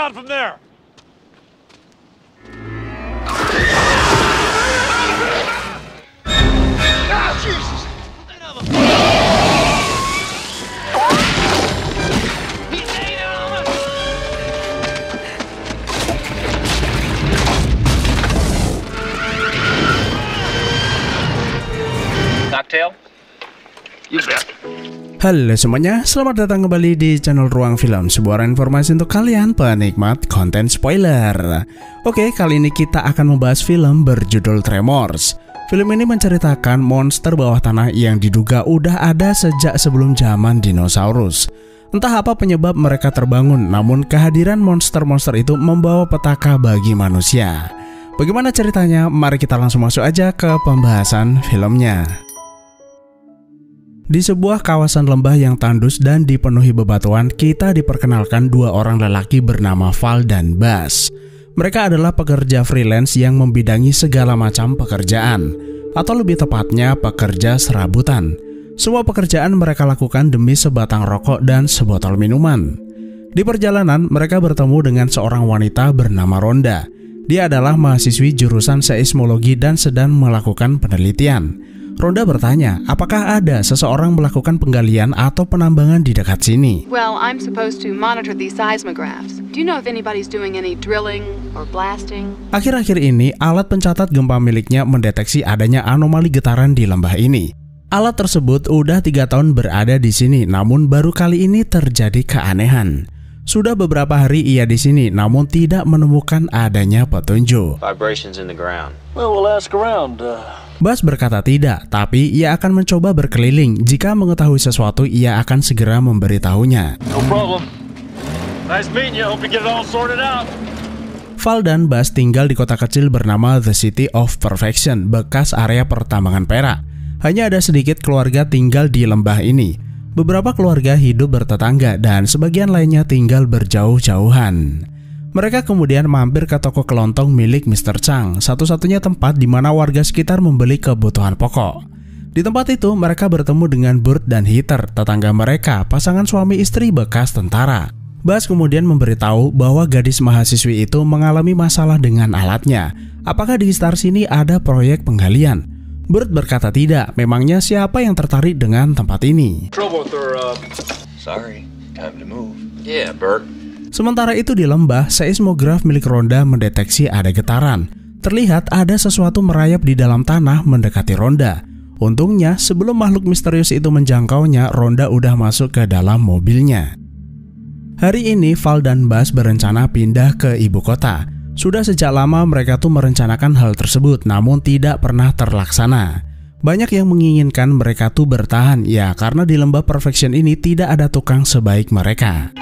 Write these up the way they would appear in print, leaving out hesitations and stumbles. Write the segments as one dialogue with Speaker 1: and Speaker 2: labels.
Speaker 1: down from there. Ah, Jesus!
Speaker 2: Cocktail? You bet.
Speaker 3: Halo semuanya, selamat datang kembali di channel Ruang Film, sebuah informasi untuk kalian penikmat konten spoiler. Oke, kali ini kita akan membahas film berjudul Tremors. Film ini menceritakan monster bawah tanah yang diduga udah ada sejak sebelum zaman dinosaurus. Entah apa penyebab mereka terbangun, namun kehadiran monster-monster itu membawa petaka bagi manusia. Bagaimana ceritanya? Mari kita langsung masuk aja ke pembahasan filmnya. Di sebuah kawasan lembah yang tandus dan dipenuhi bebatuan, kita diperkenalkan dua orang lelaki bernama Val dan Buzz. Mereka adalah pekerja freelance yang membidangi segala macam pekerjaan, atau lebih tepatnya pekerja serabutan. Semua pekerjaan mereka lakukan demi sebatang rokok dan sebotol minuman. Di perjalanan, mereka bertemu dengan seorang wanita bernama Rhonda. Dia adalah mahasiswi jurusan seismologi dan sedang melakukan penelitian. Rhonda bertanya, apakah ada seseorang melakukan penggalian atau penambangan di dekat sini?
Speaker 4: Well, I'm supposed to monitor these seismographs. Do you know if anybody's doing any drilling or blasting?
Speaker 3: Akhir-akhir ini, alat pencatat gempa miliknya mendeteksi adanya anomali getaran di lembah ini. Alat tersebut udah 3 tahun berada di sini, namun baru kali ini terjadi keanehan. Sudah beberapa hari ia di sini, namun tidak menemukan adanya petunjuk.
Speaker 2: Vibrations in the ground.
Speaker 1: Well, we'll ask around.
Speaker 3: Buzz berkata tidak, tapi ia akan mencoba berkeliling. Jika mengetahui sesuatu, ia akan segera memberitahunya.
Speaker 1: No problem. Nice meeting you. Hope you get it all sorted out.
Speaker 3: Val dan Buzz tinggal di kota kecil bernama The City of Perfection, bekas area pertambangan perak. Hanya ada sedikit keluarga tinggal di lembah ini. Beberapa keluarga hidup bertetangga dan sebagian lainnya tinggal berjauh-jauhan. Mereka kemudian mampir ke toko kelontong milik Mr. Chang, satu-satunya tempat di mana warga sekitar membeli kebutuhan pokok. Di tempat itu, mereka bertemu dengan Burt dan Heather, tetangga mereka, pasangan suami istri bekas tentara. Buzz kemudian memberitahu bahwa gadis mahasiswi itu mengalami masalah dengan alatnya. Apakah di sekitar sini ada proyek penggalian? Burt berkata tidak, memangnya siapa yang tertarik dengan tempat ini?
Speaker 2: Sorry, time to move. Yeah, Bert.
Speaker 3: Sementara itu di lembah, seismograf milik Rhonda mendeteksi ada getaran. Terlihat ada sesuatu merayap di dalam tanah mendekati Rhonda. Untungnya, sebelum makhluk misterius itu menjangkaunya, Rhonda udah masuk ke dalam mobilnya. Hari ini, Val dan Buzz berencana pindah ke ibu kota. Sudah sejak lama mereka tuh merencanakan hal tersebut, namun tidak pernah terlaksana. Banyak yang menginginkan mereka tuh bertahan, ya karena di lembah Perfection ini tidak ada tukang sebaik mereka.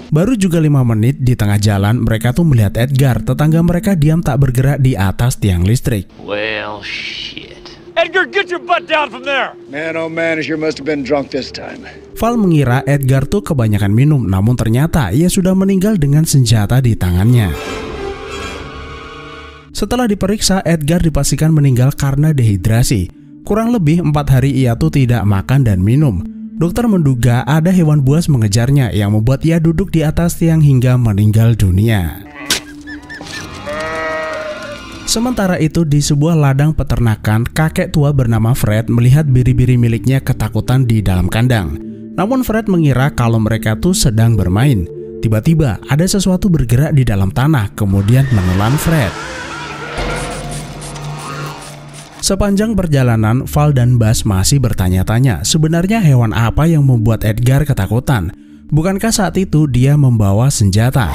Speaker 3: Baru juga 5 menit di tengah jalan, mereka tuh melihat Edgar, tetangga mereka diam tak bergerak di atas tiang listrik.
Speaker 2: Well, shit.
Speaker 1: Edgar, get your butt down from there.
Speaker 5: Man, oh man, you must have been drunk this time.
Speaker 3: Val mengira Edgar tuh kebanyakan minum, namun ternyata ia sudah meninggal dengan senjata di tangannya. Setelah diperiksa, Edgar dipastikan meninggal karena dehidrasi. Kurang lebih 4 hari ia tuh tidak makan dan minum. Dokter menduga ada hewan buas mengejarnya yang membuat ia duduk di atas tiang hingga meninggal dunia. Sementara itu di sebuah ladang peternakan, kakek tua bernama Fred melihat biri-biri miliknya ketakutan di dalam kandang. Namun Fred mengira kalau mereka tuh sedang bermain. Tiba-tiba ada sesuatu bergerak di dalam tanah, kemudian menelan Fred. Sepanjang perjalanan, Val dan Buzz masih bertanya-tanya sebenarnya hewan apa yang membuat Edgar ketakutan. Bukankah saat itu dia membawa senjata?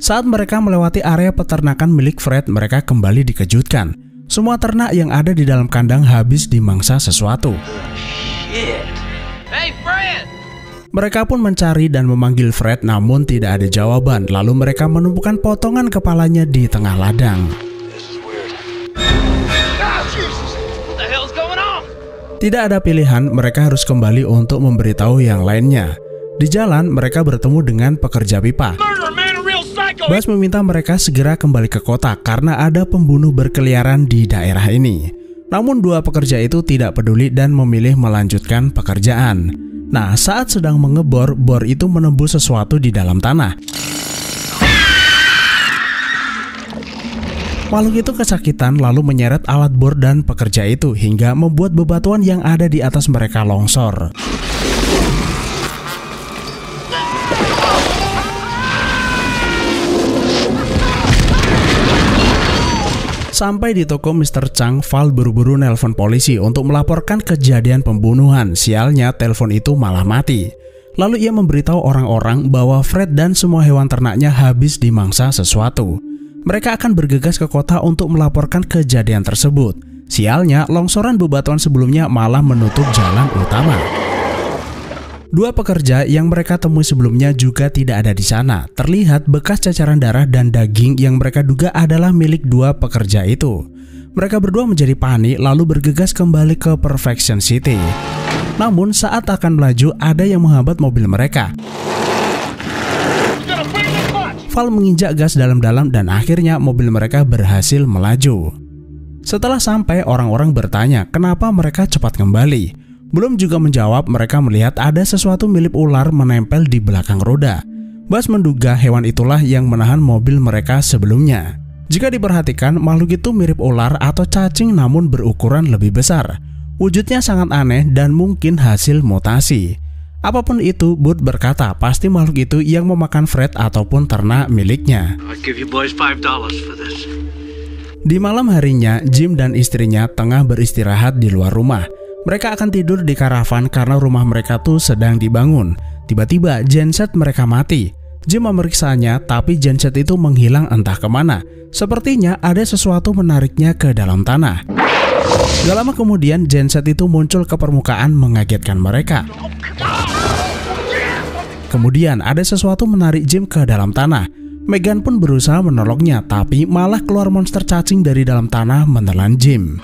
Speaker 3: Saat mereka melewati area peternakan milik Fred, mereka kembali dikejutkan. Semua ternak yang ada di dalam kandang habis dimangsa sesuatu.
Speaker 2: Hey, Fred!
Speaker 3: Mereka pun mencari dan memanggil Fred, namun tidak ada jawaban. Lalu mereka menemukan potongan kepalanya di tengah ladang. Tidak ada pilihan, mereka harus kembali untuk memberitahu yang lainnya. Di jalan, mereka bertemu dengan pekerja pipa. Buzz meminta mereka segera kembali ke kota karena ada pembunuh berkeliaran di daerah ini. Namun dua pekerja itu tidak peduli dan memilih melanjutkan pekerjaan. Nah, saat sedang mengebor, bor itu menembus sesuatu di dalam tanah. Makhluk itu kesakitan lalu menyeret alat bor dan pekerja itu hingga membuat bebatuan yang ada di atas mereka longsor. Sampai di toko Mr. Chang, Val buru-buru nelpon polisi untuk melaporkan kejadian pembunuhan. Sialnya, telepon itu malah mati. Lalu ia memberitahu orang-orang bahwa Fred dan semua hewan ternaknya habis dimangsa sesuatu. Mereka akan bergegas ke kota untuk melaporkan kejadian tersebut. Sialnya, longsoran bebatuan sebelumnya malah menutup jalan utama. Dua pekerja yang mereka temui sebelumnya juga tidak ada di sana. Terlihat bekas cacaran darah dan daging yang mereka duga adalah milik dua pekerja itu. Mereka berdua menjadi panik lalu bergegas kembali ke Perfection City. Namun saat akan melaju, ada yang menghambat mobil mereka. Val menginjak gas dalam-dalam dan akhirnya mobil mereka berhasil melaju. Setelah sampai, orang-orang bertanya kenapa mereka cepat kembali. Belum juga menjawab, mereka melihat ada sesuatu mirip ular menempel di belakang roda. Bas menduga hewan itulah yang menahan mobil mereka sebelumnya. Jika diperhatikan, makhluk itu mirip ular atau cacing namun berukuran lebih besar. Wujudnya sangat aneh dan mungkin hasil mutasi. Apapun itu, Bud berkata pasti makhluk itu yang memakan Fred ataupun ternak miliknya. Di malam harinya, Jim dan istrinya tengah beristirahat di luar rumah. Mereka akan tidur di karavan karena rumah mereka tuh sedang dibangun. Tiba-tiba genset mereka mati. Jim memeriksanya, tapi genset itu menghilang entah kemana. Sepertinya ada sesuatu menariknya ke dalam tanah. Gak lama kemudian genset itu muncul ke permukaan mengagetkan mereka. Kemudian ada sesuatu menarik Jim ke dalam tanah. Megan pun berusaha menolongnya, tapi malah keluar monster cacing dari dalam tanah menelan Jim.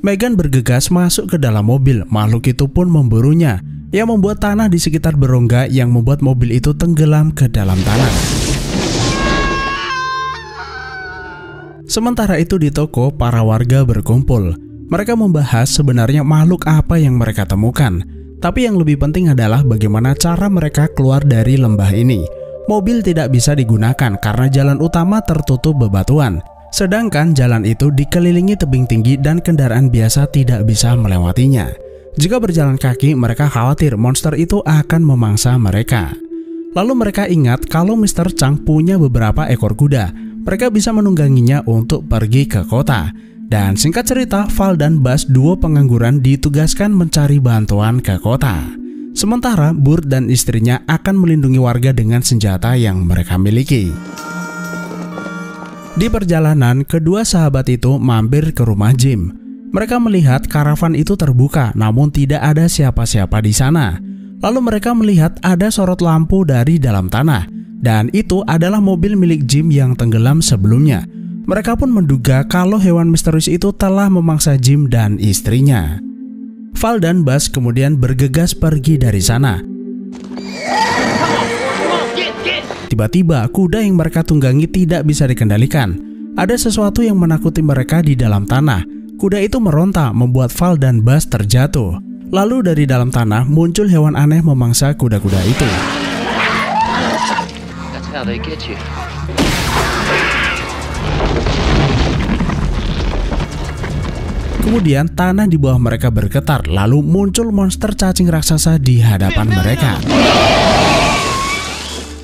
Speaker 3: Megan bergegas masuk ke dalam mobil. Makhluk itu pun memburunya. Ia membuat tanah di sekitar berongga yang membuat mobil itu tenggelam ke dalam tanah. Sementara itu di toko, para warga berkumpul. Mereka membahas sebenarnya makhluk apa yang mereka temukan. Tapi yang lebih penting adalah bagaimana cara mereka keluar dari lembah ini. Mobil tidak bisa digunakan karena jalan utama tertutup bebatuan. Sedangkan jalan itu dikelilingi tebing tinggi dan kendaraan biasa tidak bisa melewatinya. Jika berjalan kaki, mereka khawatir monster itu akan memangsa mereka. Lalu mereka ingat kalau Mr. Chang punya beberapa ekor kuda. Mereka bisa menungganginya untuk pergi ke kota. Dan singkat cerita, Val dan Bas, dua pengangguran, ditugaskan mencari bantuan ke kota. Sementara Burt dan istrinya akan melindungi warga dengan senjata yang mereka miliki. Di perjalanan, kedua sahabat itu mampir ke rumah Jim. Mereka melihat karavan itu terbuka, namun tidak ada siapa-siapa di sana. Lalu mereka melihat ada sorot lampu dari dalam tanah, dan itu adalah mobil milik Jim yang tenggelam sebelumnya. Mereka pun menduga kalau hewan misterius itu telah memangsa Jim dan istrinya. Val dan Bas kemudian bergegas pergi dari sana. Tiba-tiba kuda yang mereka tunggangi tidak bisa dikendalikan. Ada sesuatu yang menakuti mereka di dalam tanah. Kuda itu meronta membuat Val dan Bas terjatuh. Lalu dari dalam tanah muncul hewan aneh memangsa kuda-kuda itu. Kemudian tanah di bawah mereka bergetar. Lalu muncul monster cacing raksasa di hadapan mereka.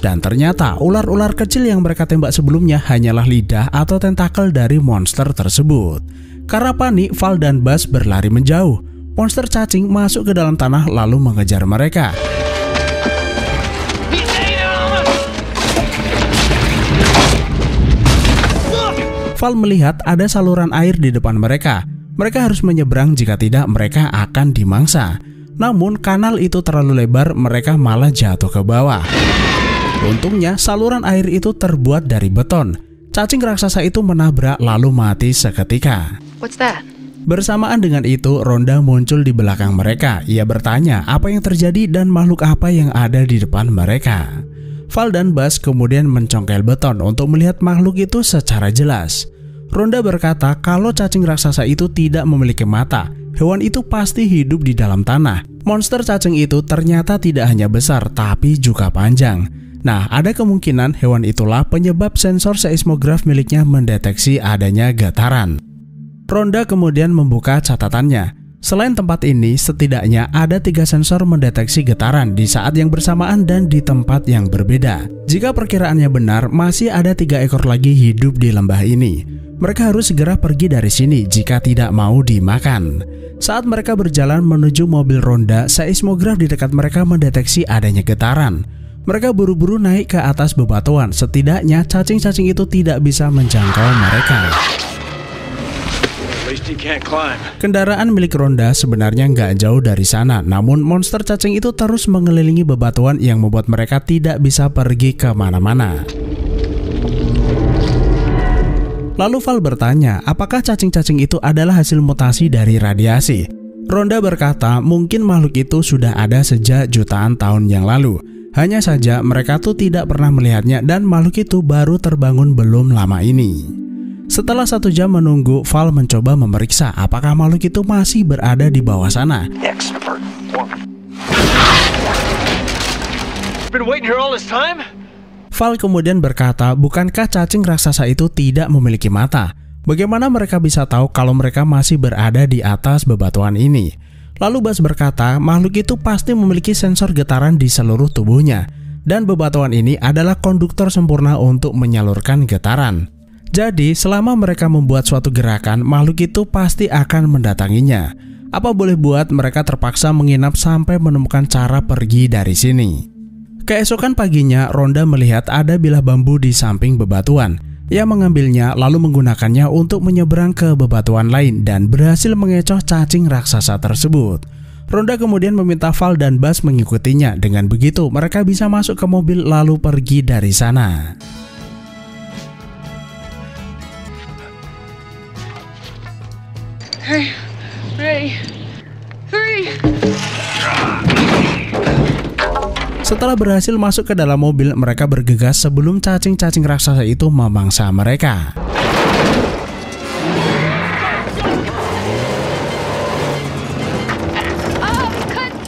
Speaker 3: Dan ternyata ular-ular kecil yang mereka tembak sebelumnya hanyalah lidah atau tentakel dari monster tersebut. Karena panik, Val dan Bas berlari menjauh. Monster cacing masuk ke dalam tanah lalu mengejar mereka. Val melihat ada saluran air di depan mereka. Mereka harus menyeberang, jika tidak mereka akan dimangsa. Namun kanal itu terlalu lebar, mereka malah jatuh ke bawah. Untungnya saluran air itu terbuat dari beton. Cacing raksasa itu menabrak lalu mati seketika.
Speaker 4: What's that?
Speaker 3: Bersamaan dengan itu, Ronda muncul di belakang mereka. Ia bertanya apa yang terjadi dan makhluk apa yang ada di depan mereka. Val dan Bas kemudian mencongkel beton untuk melihat makhluk itu secara jelas. Ronda berkata kalau cacing raksasa itu tidak memiliki mata. Hewan itu pasti hidup di dalam tanah. Monster cacing itu ternyata tidak hanya besar, tapi juga panjang. Nah, ada kemungkinan hewan itulah penyebab sensor seismograf miliknya mendeteksi adanya getaran. Ronda kemudian membuka catatannya. Selain tempat ini, setidaknya ada 3 sensor mendeteksi getaran di saat yang bersamaan dan di tempat yang berbeda. Jika perkiraannya benar, masih ada 3 ekor lagi hidup di lembah ini. Mereka harus segera pergi dari sini jika tidak mau dimakan. Saat mereka berjalan menuju mobil Ronda, seismograf di dekat mereka mendeteksi adanya getaran. Mereka buru-buru naik ke atas bebatuan, setidaknya cacing-cacing itu tidak bisa menjangkau mereka. Kendaraan milik Ronda sebenarnya nggak jauh dari sana, namun monster cacing itu terus mengelilingi bebatuan yang membuat mereka tidak bisa pergi kemana-mana. Lalu Val bertanya, apakah cacing-cacing itu adalah hasil mutasi dari radiasi? Ronda berkata, mungkin makhluk itu sudah ada sejak jutaan tahun yang lalu. Hanya saja mereka tuh tidak pernah melihatnya dan makhluk itu baru terbangun belum lama ini. Setelah 1 jam menunggu, Val mencoba memeriksa apakah makhluk itu masih berada di bawah sana.
Speaker 1: Been waiting here all this time?
Speaker 3: Val kemudian berkata, bukankah cacing raksasa itu tidak memiliki mata? Bagaimana mereka bisa tahu kalau mereka masih berada di atas bebatuan ini? Lalu Bas berkata, makhluk itu pasti memiliki sensor getaran di seluruh tubuhnya. Dan bebatuan ini adalah konduktor sempurna untuk menyalurkan getaran. Jadi, selama mereka membuat suatu gerakan, makhluk itu pasti akan mendatanginya. Apa boleh buat mereka terpaksa menginap sampai menemukan cara pergi dari sini. Keesokan paginya, Ronda melihat ada bilah bambu di samping bebatuan. Ia mengambilnya lalu menggunakannya untuk menyeberang ke bebatuan lain dan berhasil mengecoh cacing raksasa tersebut. Ronda kemudian meminta Val dan Bas mengikutinya. Dengan begitu, mereka bisa masuk ke mobil lalu pergi dari sana.
Speaker 4: Hey, ready. 3.
Speaker 3: Setelah berhasil masuk ke dalam mobil, mereka bergegas sebelum cacing-cacing raksasa itu memangsa mereka.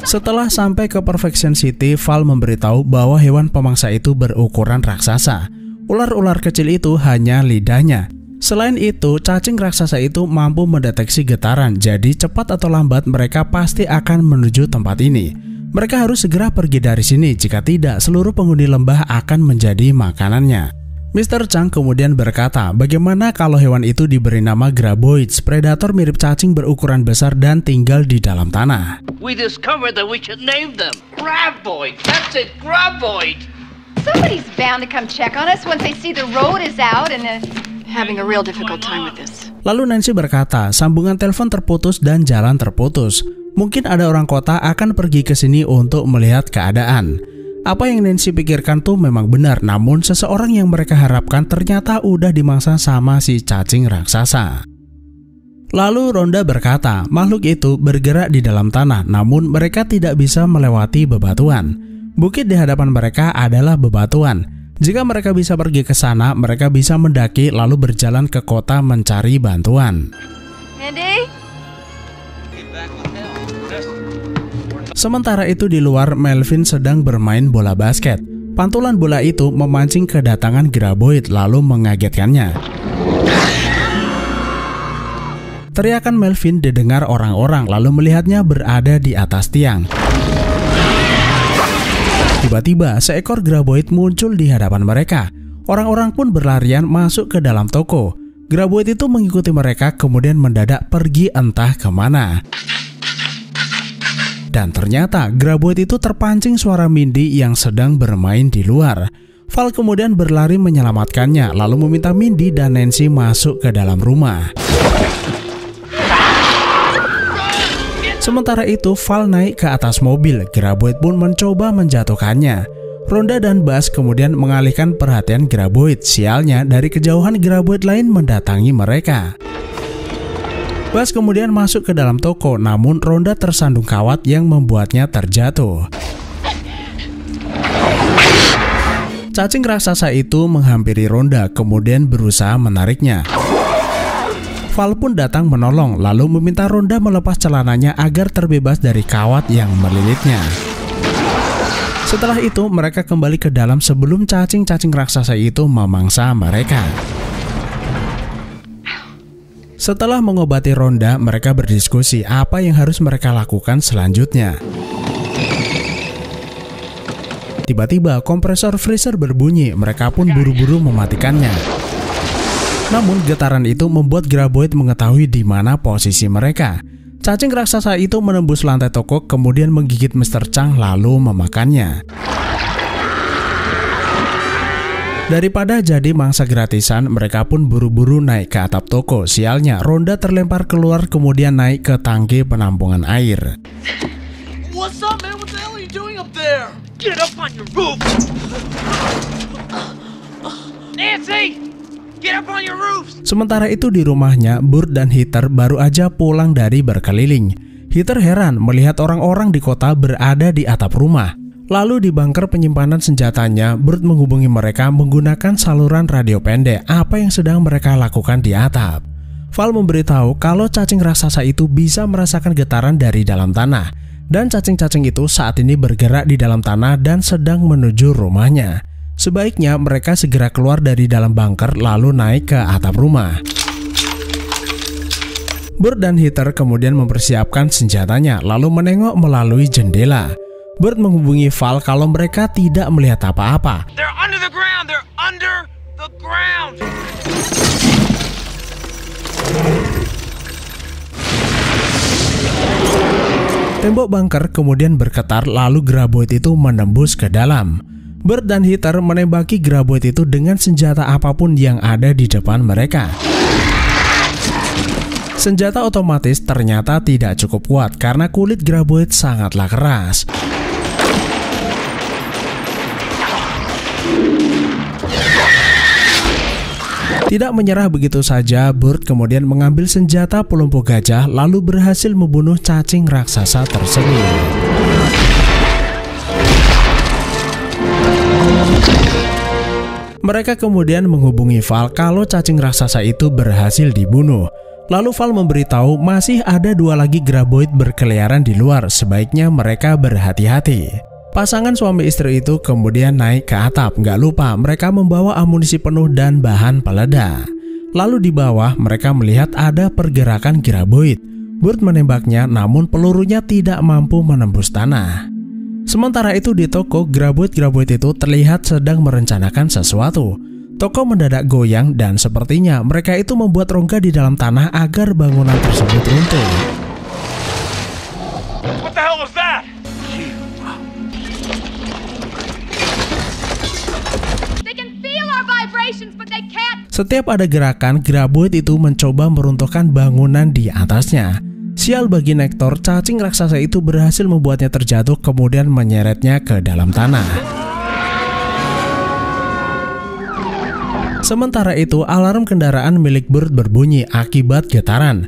Speaker 3: Setelah sampai ke Perfection City, Val memberitahu bahwa hewan pemangsa itu berukuran raksasa. Ular-ular kecil itu hanya lidahnya. Selain itu, cacing raksasa itu mampu mendeteksi getaran, jadi cepat atau lambat mereka pasti akan menuju tempat ini. Mereka harus segera pergi dari sini, jika tidak seluruh penghuni lembah akan menjadi makanannya. Mr. Chang kemudian berkata, bagaimana kalau hewan itu diberi nama Graboids, predator mirip cacing berukuran besar dan tinggal di dalam tanah.
Speaker 6: We discovered that we should name them Graboid. That's it, Graboid.
Speaker 7: Somebody's bound to come check on us once they see the road is out and
Speaker 4: Having a real difficult time with this.
Speaker 3: Lalu Nancy berkata, sambungan telepon terputus dan jalan terputus. Mungkin ada orang kota akan pergi ke sini untuk melihat keadaan. Apa yang Nancy pikirkan tuh memang benar, namun seseorang yang mereka harapkan ternyata udah dimangsa sama si cacing raksasa. Lalu Ronda berkata, makhluk itu bergerak di dalam tanah, namun mereka tidak bisa melewati bebatuan. Bukit di hadapan mereka adalah bebatuan. Jika mereka bisa pergi ke sana, mereka bisa mendaki lalu berjalan ke kota mencari bantuan.
Speaker 7: Andy?
Speaker 3: Sementara itu di luar, Melvin sedang bermain bola basket. Pantulan bola itu memancing kedatangan Graboid lalu mengagetkannya. Teriakan Melvin didengar orang-orang lalu melihatnya berada di atas tiang. Tiba-tiba seekor Graboid muncul di hadapan mereka. Orang-orang pun berlarian masuk ke dalam toko. Graboid itu mengikuti mereka kemudian mendadak pergi entah kemana. Dan ternyata Graboid itu terpancing suara Mindy yang sedang bermain di luar. Val kemudian berlari menyelamatkannya lalu meminta Mindy dan Nancy masuk ke dalam rumah. Sementara itu, Val naik ke atas mobil. Graboid pun mencoba menjatuhkannya. Ronda dan Bas kemudian mengalihkan perhatian Graboid. Sialnya, dari kejauhan Graboid lain mendatangi mereka. Bas kemudian masuk ke dalam toko, namun Ronda tersandung kawat yang membuatnya terjatuh. Cacing raksasa itu menghampiri Ronda, kemudian berusaha menariknya. Val pun datang menolong lalu meminta Rhonda melepas celananya agar terbebas dari kawat yang melilitnya. Setelah itu mereka kembali ke dalam sebelum cacing-cacing raksasa itu memangsa mereka. Setelah mengobati Rhonda, mereka berdiskusi apa yang harus mereka lakukan selanjutnya. Tiba-tiba kompresor freezer berbunyi, mereka pun buru-buru mematikannya. Namun getaran itu membuat Graboid mengetahui di mana posisi mereka. Cacing raksasa itu menembus lantai toko kemudian menggigit Mr. Chang lalu memakannya. Daripada jadi mangsa gratisan, mereka pun buru-buru naik ke atap toko. Sialnya, Rhonda terlempar keluar kemudian naik ke tangki penampungan air.
Speaker 6: What's up, man? What the hell are you doing up there? Get up on your roof! Nancy! Get up on your roofs!
Speaker 3: Sementara itu di rumahnya, Burt dan Heather baru aja pulang dari berkeliling. Heather heran melihat orang-orang di kota berada di atap rumah. Lalu di bunker penyimpanan senjatanya, Burt menghubungi mereka menggunakan saluran radio pendek apa yang sedang mereka lakukan di atap. Val memberitahu kalau cacing raksasa itu bisa merasakan getaran dari dalam tanah. Dan cacing-cacing itu saat ini bergerak di dalam tanah dan sedang menuju rumahnya. Sebaiknya mereka segera keluar dari dalam bunker lalu naik ke atap rumah. Burt dan Heather kemudian mempersiapkan senjatanya lalu menengok melalui jendela. Burt menghubungi Val kalau mereka tidak melihat apa-apa.
Speaker 6: They're under the ground! They're under the ground!
Speaker 3: Tembok bunker kemudian bergetar lalu Graboid itu menembus ke dalam. Burt dan Heather menembaki Graboid itu dengan senjata apapun yang ada di depan mereka. Senjata otomatis ternyata tidak cukup kuat karena kulit Graboid sangatlah keras. Tidak menyerah begitu saja, Burt kemudian mengambil senjata pelumpuh gajah lalu berhasil membunuh cacing raksasa tersebut. Mereka kemudian menghubungi Val kalau cacing raksasa itu berhasil dibunuh. Lalu Val memberitahu masih ada 2 lagi Graboid berkeliaran di luar, sebaiknya mereka berhati-hati. Pasangan suami istri itu kemudian naik ke atap, gak lupa mereka membawa amunisi penuh dan bahan peledak. Lalu di bawah mereka melihat ada pergerakan Graboid. Burt menembaknya namun pelurunya tidak mampu menembus tanah. Sementara itu di toko, Graboid itu terlihat sedang merencanakan sesuatu. Toko mendadak goyang dan sepertinya mereka itu membuat rongga di dalam tanah agar bangunan tersebut runtuh.
Speaker 1: What the hell was that?
Speaker 7: They can feel our vibrations, but they can't.
Speaker 3: Setiap ada gerakan, Graboid itu mencoba meruntuhkan bangunan di atasnya. Sial bagi Nektor, cacing raksasa itu berhasil membuatnya terjatuh kemudian menyeretnya ke dalam tanah. Sementara itu, alarm kendaraan milik Burt berbunyi akibat getaran.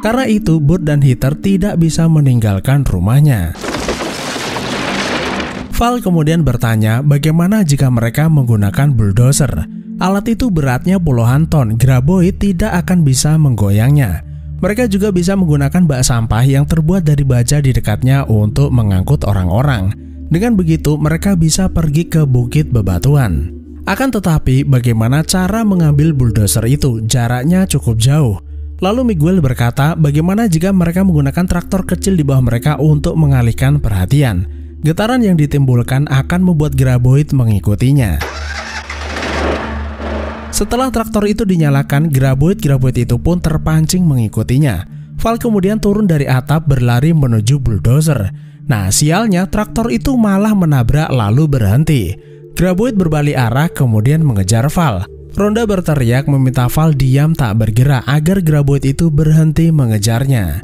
Speaker 3: Karena itu, Burt dan Heather tidak bisa meninggalkan rumahnya. Val kemudian bertanya bagaimana jika mereka menggunakan bulldozer. Alat itu beratnya puluhan ton, Graboid tidak akan bisa menggoyangnya. Mereka juga bisa menggunakan bak sampah yang terbuat dari baja di dekatnya untuk mengangkut orang-orang. Dengan begitu mereka bisa pergi ke bukit bebatuan. Akan tetapi bagaimana cara mengambil bulldozer itu? Jaraknya cukup jauh. Lalu Miguel berkata bagaimana jika mereka menggunakan traktor kecil di bawah mereka untuk mengalihkan perhatian. Getaran yang ditimbulkan akan membuat Graboid mengikutinya. Setelah traktor itu dinyalakan, Graboid itu pun terpancing mengikutinya. Val kemudian turun dari atap berlari menuju bulldozer. Nah, sialnya traktor itu malah menabrak lalu berhenti. Graboid berbalik arah kemudian mengejar Val. Rhonda berteriak meminta Val diam tak bergerak agar Graboid itu berhenti mengejarnya.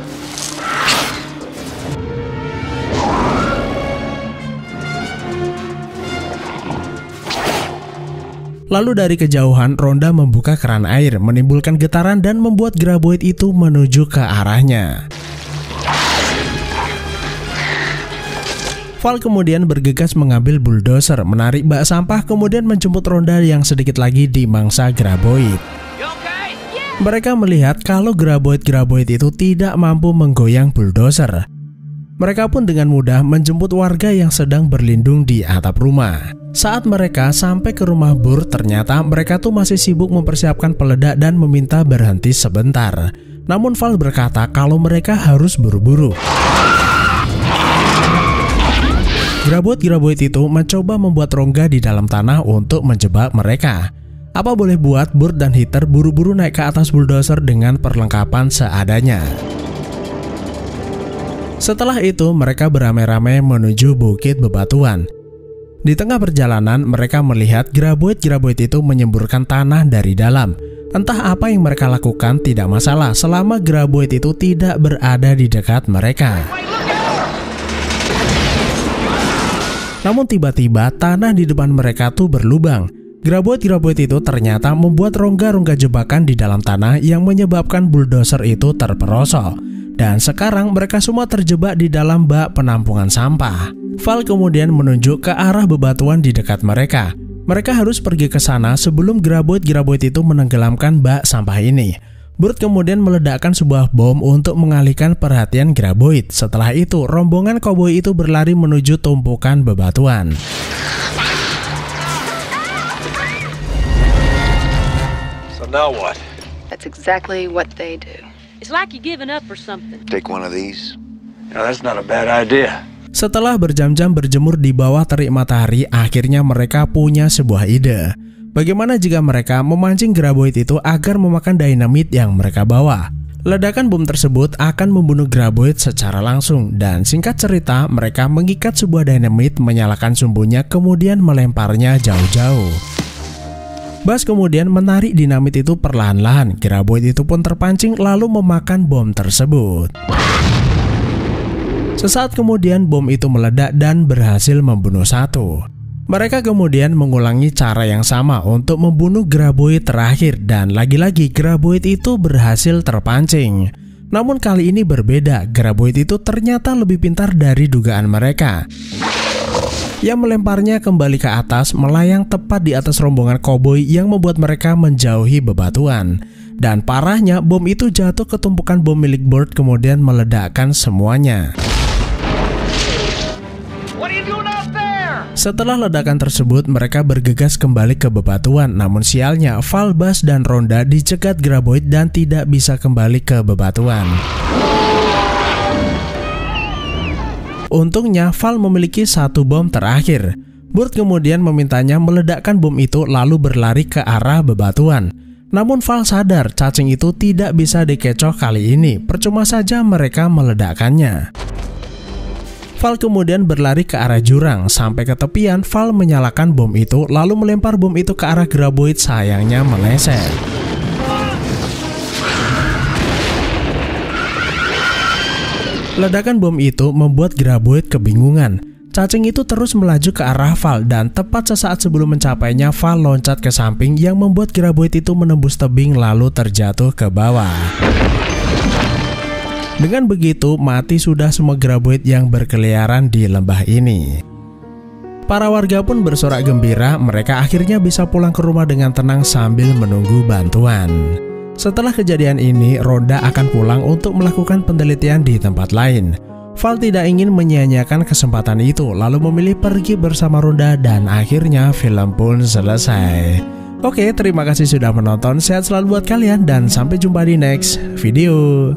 Speaker 3: Lalu dari kejauhan, Rhonda membuka keran air, menimbulkan getaran dan membuat Graboid itu menuju ke arahnya. Val kemudian bergegas mengambil bulldozer, menarik bak sampah, kemudian menjemput Rhonda yang sedikit lagi dimangsa Graboid. Mereka melihat kalau graboid-graboid itu tidak mampu menggoyang bulldozer. Mereka pun dengan mudah menjemput warga yang sedang berlindung di atap rumah. Saat mereka sampai ke rumah Burt, ternyata mereka tuh masih sibuk mempersiapkan peledak dan meminta berhenti sebentar. Namun Val berkata kalau mereka harus buru-buru. Graboid-graboid itu mencoba membuat rongga di dalam tanah untuk menjebak mereka. Apa boleh buat, Burt dan Heather buru-buru naik ke atas bulldozer dengan perlengkapan seadanya. Setelah itu mereka beramai-ramai menuju bukit bebatuan. Di tengah perjalanan mereka melihat graboid-graboid itu menyemburkan tanah dari dalam. Entah apa yang mereka lakukan tidak masalah selama graboid itu tidak berada di dekat mereka. Namun tiba-tiba tanah di depan mereka tuh berlubang. Graboid-graboid itu ternyata membuat rongga-rongga jebakan di dalam tanah yang menyebabkan bulldozer itu terperosok. Dan sekarang mereka semua terjebak di dalam bak penampungan sampah. Val kemudian menunjuk ke arah bebatuan di dekat mereka. Mereka harus pergi ke sana sebelum graboid-graboid itu menenggelamkan bak sampah ini. Burt kemudian meledakkan sebuah bom untuk mengalihkan perhatian graboid. Setelah itu, rombongan koboi itu berlari menuju tumpukan bebatuan.
Speaker 2: Now what?
Speaker 4: That's exactly what they do.
Speaker 8: It's like you giving up or something.
Speaker 2: Take one of these?
Speaker 5: No, that's not a bad idea.
Speaker 3: Setelah berjam-jam berjemur di bawah terik matahari, akhirnya mereka punya sebuah ide. Bagaimana jika mereka memancing graboid itu agar memakan dinamit yang mereka bawa? Ledakan bom tersebut akan membunuh graboid secara langsung, dan singkat cerita mereka mengikat sebuah dinamit, menyalakan sumbunya, kemudian melemparnya jauh-jauh. Buzz kemudian menarik dinamit itu perlahan-lahan. Graboid itu pun terpancing lalu memakan bom tersebut. Sesaat kemudian bom itu meledak dan berhasil membunuh satu. Mereka kemudian mengulangi cara yang sama untuk membunuh graboid terakhir, dan lagi-lagi graboid itu berhasil terpancing. Namun kali ini berbeda, graboid itu ternyata lebih pintar dari dugaan mereka. Yang melemparnya kembali ke atas, melayang tepat di atas rombongan koboi yang membuat mereka menjauhi bebatuan. Dan parahnya, bom itu jatuh ke tumpukan bom milik Burt kemudian meledakkan semuanya. Setelah ledakan tersebut, mereka bergegas kembali ke bebatuan. Namun sialnya, Val, Buzz, dan Rhonda dicegat graboid dan tidak bisa kembali ke bebatuan. Untungnya Val memiliki satu bom terakhir. Burt kemudian memintanya meledakkan bom itu lalu berlari ke arah bebatuan. Namun Val sadar cacing itu tidak bisa dikecoh kali ini. Percuma saja mereka meledakkannya. Val kemudian berlari ke arah jurang. Sampai ke tepian, Val menyalakan bom itu lalu melempar bom itu ke arah graboid, sayangnya meleset. Ledakan bom itu membuat graboid kebingungan. Cacing itu terus melaju ke arah Val, dan tepat sesaat sebelum mencapainya, Val loncat ke samping yang membuat graboid itu menembus tebing lalu terjatuh ke bawah. Dengan begitu, mati sudah semua graboid yang berkeliaran di lembah ini. Para warga pun bersorak gembira, mereka akhirnya bisa pulang ke rumah dengan tenang sambil menunggu bantuan. Setelah kejadian ini, Rhonda akan pulang untuk melakukan penelitian di tempat lain. Val tidak ingin menyia-nyiakan kesempatan itu, lalu memilih pergi bersama Rhonda, dan akhirnya film pun selesai. Oke, terima kasih sudah menonton, sehat selalu buat kalian, dan sampai jumpa di next video.